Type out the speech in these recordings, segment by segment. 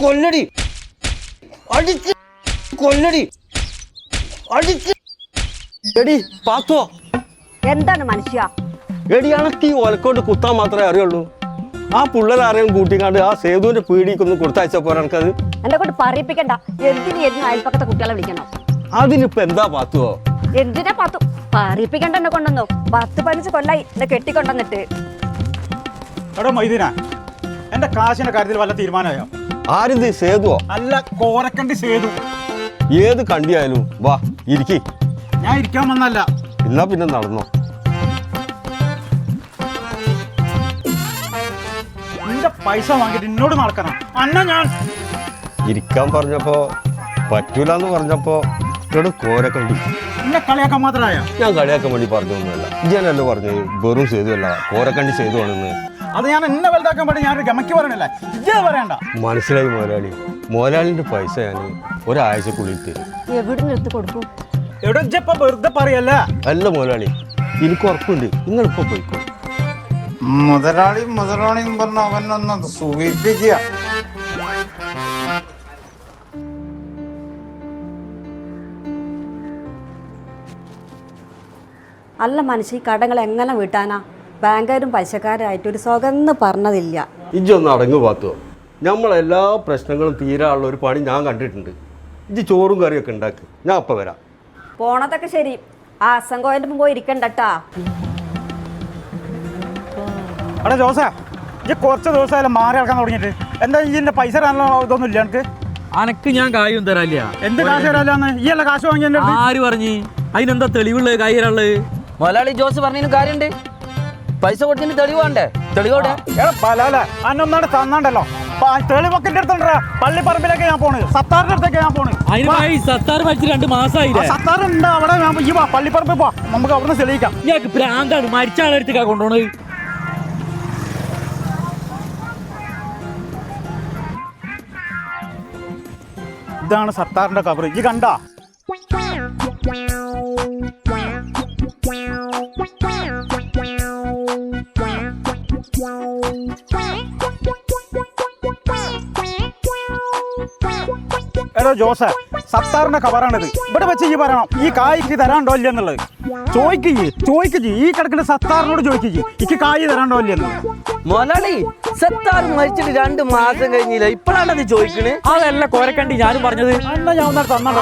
കൊല്ലടി അടിച്ച് കൊല്ലടി അടിച്ച് എടി പാത്തോ എന്താണ് മനുഷ്യ? എടി അണക്ക് ഈ ഒലക്കോട്ട് കുത്താൻ മാത്രമേ അറിയുള്ളൂ. ആ പിള്ളേരാരെയും കൂട്ടിക്കാണ്ട് ആ സേതുവിന്റെ പീടിക്കൊന്ന് കൊടുത്തയച്ച പോലെ എനിക്കത് എന്നെ കൊണ്ട് പറയിപ്പിക്കണ്ട. എന്തിനും അയൽപ്പക്കത്തെ കുട്ടികളെ വിളിക്കണം. അതിനിപ്പോ എന്താ പാത്തുവോ? എന്തിനാ പാത്തു പറയിപ്പിക്കണ്ട എന്നെ കൊണ്ടൊന്നു. 10-15 കൊല്ലായി എന്നെ കെട്ടിക്കൊണ്ടെന്നിട്ട്. എടോ മൈദീന, എന്റെ കാശിന്റെ കാര്യത്തിൽ വല്ല തീരുമാനമായോ? ആരിത് സേതുവോ? അല്ല, കോരക്കണ്ടി സേതു. ഏത് കണ്ടിയായാലും വാ ഇരിക്കി. ഞാൻ ഇരിക്കാൻ വന്നല്ല. എന്നാ പിന്നെ നടന്നോ. നിന്റെ പൈസ വാങ്ങിട്ട് എന്നോട് നടക്കണം. അന്ന ഞാൻ ഇരിക്കാൻ പറഞ്ഞപ്പോ പറ്റൂലെന്ന് പറഞ്ഞപ്പോ കോരക്കണ്ടി എന്നെ കളിയാക്കാൻ മാത്രമായ. ഞാൻ കളിയാക്കാൻ വേണ്ടി പറഞ്ഞൊന്നുമല്ല. ഞാനല്ലോ പറഞ്ഞത് വെറും സേതുവല്ല, കോരക്കണ്ടി സേതുവാണെന്ന്. അത് ഞാൻ എന്നെ വലുതാക്കാൻ വേണ്ടി ഞാനൊരു ഗമയ്ക്ക് പറയണല്ലേ. ഇജ്ജ് പറയണ്ട. മനസ്സിലായി മുതലാളി. മുതലാളിന്റെ പൈസ ഞാൻ ഒരാഴ്ചക്കുള്ളിൽ തരും. എവിടുന്ന് എടുത്ത് കൊടുക്കും? എവിടെ ഇജ്ജപ്പ വെറുതെ പറയല്ല. അല്ല മുതലാളി, എനിക്ക് ഉറപ്പുണ്ട്. നിങ്ങളിപ്പോ പോയിക്കോ. മുതലാളിയും പറഞ്ഞ അവനൊന്ന് സൂചിപ്പിക്കുക. അല്ല മനുഷ്യ, ഈ കടങ്ങൾ എങ്ങനെ വീട്ടാനാ? ബാങ്കുകാരും പൈസക്കാരായിട്ട് ഒരു സുഖന്ന് പറഞ്ഞതില്ല. ഇജ്ജൊന്ന് അടങ്ങു പാത്തോ. നമ്മളെല്ലാ പ്രശ്നങ്ങളും തീരാനുള്ള ഒരു പണി ഞാൻ കണ്ടിട്ടുണ്ട്. ഇജ്ജ് ചോറും കറിയൊക്കെ ഉണ്ടാക്കി, ഞാൻ അപ്പം വരാം. പോണതൊക്കെ ശരി, ആ അസംഗോയന്റെ മുമ്പ് പോയി ഇരിക്കണ്ടട്ടാ. അവിടെ ജോസേ, ഇജ്ജ് കുറച്ച് ദിവസമായാലും മാറി ഇറക്കാൻ തുടങ്ങിയിട്ട്. എന്താ ഇതിന്റെ പൈസ തരാനുള്ള ഇതൊന്നും ഇല്ല എനിക്ക്? അനക്ക് ഞാൻ കായും തരാല്ല. എന്ത് കാശ് തരാല്ലാന്ന്? ഈ അല്ല കാശ് വാങ്ങിയ ആര് പറഞ്ഞ്? അതിനെന്താ തെളിവുള്ളത്? കായ് തരാനുള്ളത്? മുതലാളി ജോസ് പറഞ്ഞതിന് കാര്യണ്ട്. പൈസ കൊടുത്തിന് തെളിവാണ്ടേ? തെളിവോടെ അന്നൊന്നാണ് തന്നാണ്ടല്ലോ. തെളിവൊക്കെ എടുത്തോണ്ടാ. പള്ളിപ്പറമ്പിലേക്ക് ഞാൻ പോണ്, സത്താറിന്റെ അടുത്തേക്ക് ഞാൻ പോണ്. അതിനായി സത്താർ മരിച്ച് 2 മാസമായില്ലേ? സത്താറുണ്ട് അവിടെ. ഈ പള്ളിപ്പറമ്പിൽ പോ, നമുക്ക് അവിടെ തെളിയിക്കാം. ഇയാൾക്ക് പ്രാന്താണ്. മരിച്ച ആളെടുത്തേക്കാ കൊണ്ടുപോണത്. ഇതാണ് സത്താറിന്റെ കബറ്. ഈ കണ്ടാ? എടോ ജോസേ, സത്താറിന്റെ കബറാണിത്. ഇവിടെ വെച്ച് ഈ പറയണം ഈ കായ്ക്ക് തരാണ്ടോ ഇല്ല എന്നുള്ളത്. ചോദിക്കു ഈ കിടക്കുന്ന സത്താറിനോട് ചോദിക്കു എനിക്ക് കായ് തരാണ്ടോ ഇല്ല എന്നുള്ളത്. മുതലാളി സത്താർ മരിച്ചിട്ട് 2 മാസം കഴിഞ്ഞില്ല, ഇപ്പോഴാണ് അത് ചോദിക്കണേ. അതല്ല കോരക്കണ്ടി ഞാനും പറഞ്ഞത്.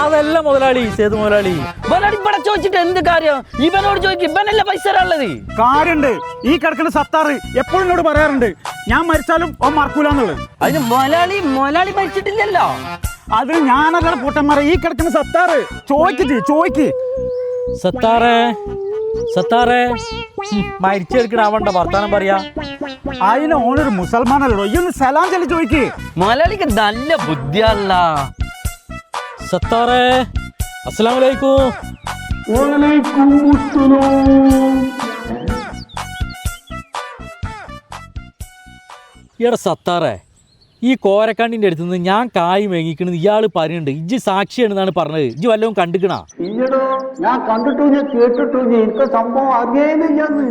അതല്ല മുതലാളി, സേതു മുതലാളി. മുതലാളി ഇവിടെ ചോദിച്ചിട്ട് എന്ത് കാര്യം? ഇവനോട് ചോദിക്കും, ഇവനല്ല പൈസ തരാനുള്ളത്. കാര്യണ്ട്. ഈ കിടക്കുന്ന സത്താറ് എപ്പോഴും എന്നോട് പറയാറുണ്ട് ഞാൻ മരിച്ചാലും ഓൻ മറക്കൂലെന്നുള്ളത്. അതിന് മുതലാളി മരിച്ചിട്ടില്ലല്ലോ. അതിന് ഞാനല്ല പൊട്ടന്മാരെ. ഈ കിടക്കുന്ന സത്താറ് ചോദിക്ക്. സത്താറേ മരിച്ചെടുക്കണ അവണ്ട വർത്താനം പറയാ. അതിന് ഓനൊരു മുസൽമാനല്ലോ. ഈ ഒന്ന് സലാം ചൊല്ലി ചോദിക്ക്. മുതലാളിക്ക് നല്ല ബുദ്ധിയല്ല. സത്താറേ അസ്സലാമു അലൈക്കും. ഈടെ സത്താറേ, ഈ കോരക്കണ്ണിന്റെ അടുത്ത് നിന്ന് ഞാൻ കായ് മേങ്ങിക്കണെന്ന് ഇയാള് പറയുന്നുണ്ട്. ഇജ്ജ് സാക്ഷിയാണെന്നാണ് പറഞ്ഞത്. ഇജ്ജ് വല്ലതും കണ്ടിക്കണ? ഞാൻ കണ്ടിട്ടു, ഞാൻ കേട്ടിട്ടു, എനിക്ക് സംഭവം അറിയാനില്ലെന്ന്.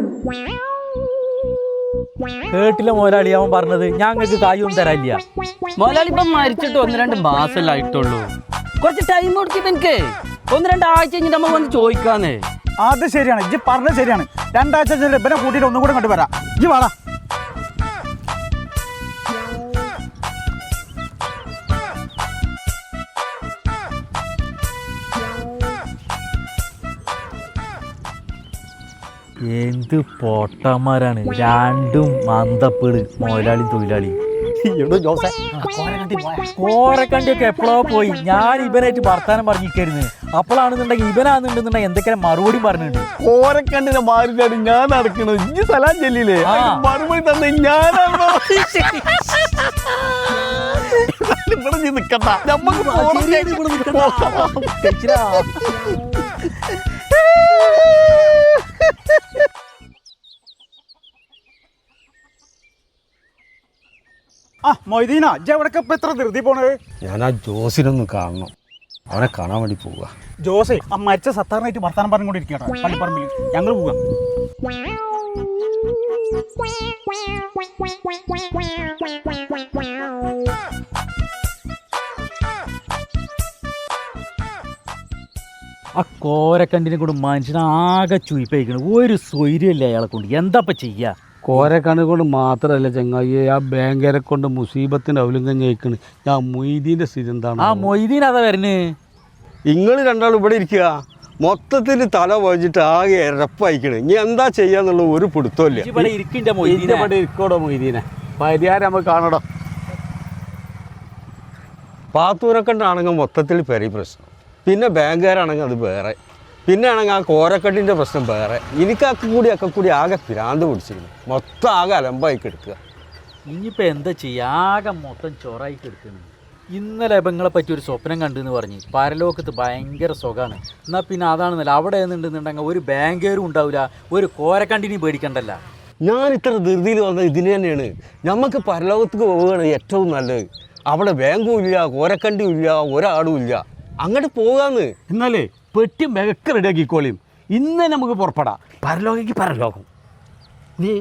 കേട്ടില്ല മുതലാളി അവൻ പറഞ്ഞത്. ഞങ്ങൾക്ക് കായൊന്നും തരാനില്ല. മുതലാളി ഇപ്പം മരിച്ചിട്ട് 1-2 മാസമല്ലേ ആയിട്ടുള്ളൂ. കുറച്ച് ടൈം കൊടുക്കും എനിക്ക്. 1-2 ആഴ്ച കഴിഞ്ഞിട്ട് നമ്മൾ വന്ന് ചോദിക്കാന്നേ. അത് ശരിയാണ്, ഇജ്ജ് പറഞ്ഞത് ശരിയാണ്. 2 ആഴ്ച ഇവനെ കൂട്ടിയിട്ട് ഒന്നും കൂടെ കണ്ടു വരാം. ഇജ്ജ് വാടാ. എന്ത് പൊട്ടന്മാരാണ് രണ്ടും. മന്തപ്പേട് മുതലാളി തൊഴിലാളി. കോരക്കണ്ടിയൊക്കെ എപ്പോഴോ പോയി. ഞാൻ ഇവനായിട്ട് വർത്താനം പറഞ്ഞിരിക്കരുന്ന്. അപ്പോഴാണെന്നുണ്ടെങ്കിൽ ഇവനാണെന്നുണ്ടെന്നുണ്ടെങ്കിൽ എന്തൊക്കെ മറുപടി പറഞ്ഞിട്ടുണ്ട്. കോരക്കണ്ടിനെ മാറിയിട്ടാണ് ഞാൻ നടക്കണത്. ഇജ്ജ് സലാം ചെല്ലില്ലേ? മറുപടി തന്നെ ഞാനാണോ? ഇവിടെ നീ നിക്കണ്ട, നമുക്ക് മൊയ്തീന, ഇജ്ജ് എവിടൊക്കെ ഇപ്പൊ ഇത്ര ധൃതി പോണത്? ഞാൻ ആ ജോസിനൊന്ന് കാണണം. അവനെ കാണാൻ വേണ്ടി പോവുക. ജോസേ, ആ മരിച്ച സത്താറിനായിട്ട് വർത്താനം പറഞ്ഞുകൊണ്ടിരിക്കട്ടെ പള്ളിപ്പറമ്പിൽ. ഞങ്ങൾ പോവാം. ആ കോരക്കണ്ടിനെ കൊണ്ട് മനുഷ്യനാകെ ചുയിപ്പയിക്കണം. ഒരു സ്വൈര്യമില്ല അയാളെ കൊണ്ട്. എന്താപ്പം ചെയ്യുക? കോരക്കണ്ണ് കൊണ്ട് മാത്രമല്ല ചങ്ങായി, ആ ബാങ്കരെ കൊണ്ട് മുസീബത്തിന് അവലിംഗം ജയിക്കണ്. ഞാൻ മൊയ്തീൻ്റെ സ്ഥിതി എന്താണ്? ആ മൊയ്തീൻ അതാ വരുന്നേ. നിങ്ങൾ രണ്ടാളും ഇവിടെ ഇരിക്കുക, മൊത്തത്തിൽ തല വഹിച്ചിട്ട് ആകെ ഇരപ്പയക്കണ്. ഇനി എന്താ ചെയ്യാന്നുള്ള ഒരു പിടുത്തമില്ല. ഇവിടെ ഇരിക്കണ്ട ഇതിൻ്റെ മൊയ്തീനെ. ഇവിടെ ഇരിക്കോടോ മൊയ്തീനെ, പരിഹാരം നമുക്ക് കാണടോ. പാത്തൂരക്കണ്ടാണെങ്കിൽ മൊത്തത്തിൽ പെരി പ്രശ്നം, പിന്നെ ബാങ്കുകാരാണെങ്കിൽ അത് വേറെ, പിന്നെ ആണെങ്കിൽ ആ കോരക്കട്ടിൻ്റെ പ്രശ്നം വേറെ. എനിക്കൊക്കെ കൂടി ആകെ പിരാന്ത് പിടിച്ചിരുന്നു. മൊത്തം ആകെ അലമ്പായി കിടക്കുക. ഇനിയിപ്പോൾ എന്താ ചെയ്യുക? ആകെ മൊത്തം ചൊറായി കിടക്കുന്നു. ഇന്നലെ ഇപ്പങ്ങളെ പറ്റി ഒരു സ്വപ്നം കണ്ടെന്ന് പറഞ്ഞ് പരലോകത്ത് ഭയങ്കര സുഖമാണ്. എന്നാൽ പിന്നെ അതാണെന്നല്ല, അവിടെ നിന്നുണ്ടെന്നുണ്ടെങ്കിൽ ഒരു ബാങ്കുകാരും ഉണ്ടാവില്ല, ഒരു കോരക്കണ്ടിനെയും പേടിക്കണ്ടല്ല. ഞാൻ ഇത്ര ധൃതിയിൽ വന്നത് ഇതിന് തന്നെയാണ്. നമുക്ക് പരലോകത്തേക്ക് പോവുകയാണ് ഏറ്റവും നല്ലത്. അവിടെ ബാങ്കും ഇല്ല, കോരക്കണ്ടിയും ഇല്ല, ഒരാളും ഇല്ല. അങ്ങോട്ട് പോകാന്ന്. എന്നാലേ പെട്ടി മെഗക്ക് റെഡിയാക്കിക്കോളിയും. ഇന്ന് നമുക്ക് പുറപ്പെടാം. പരലോകയ്ക്ക് പരലോകം. നീ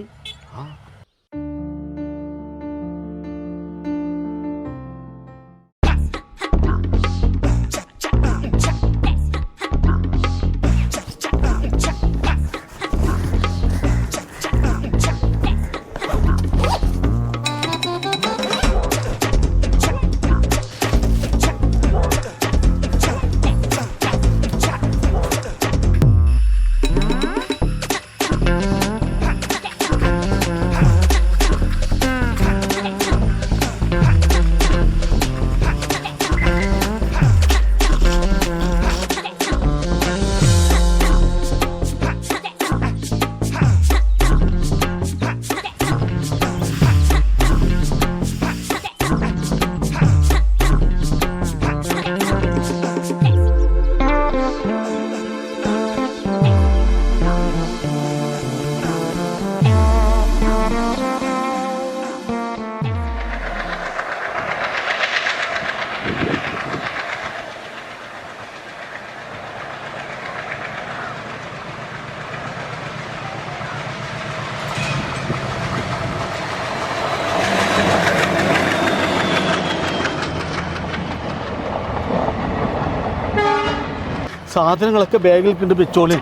സാധനങ്ങളൊക്കെ ബാഗിൽ കൊണ്ട് വെച്ചോളി.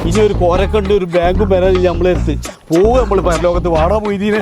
ഇനി ഒരു കോരക്കണ്ട് ഒരു ബാങ്കും വരാനില്ല നമ്മളെ അടുത്ത്. പോവുക നമ്മൾ പരലോകത്ത്. വാടാ മൊയ്തീനെ.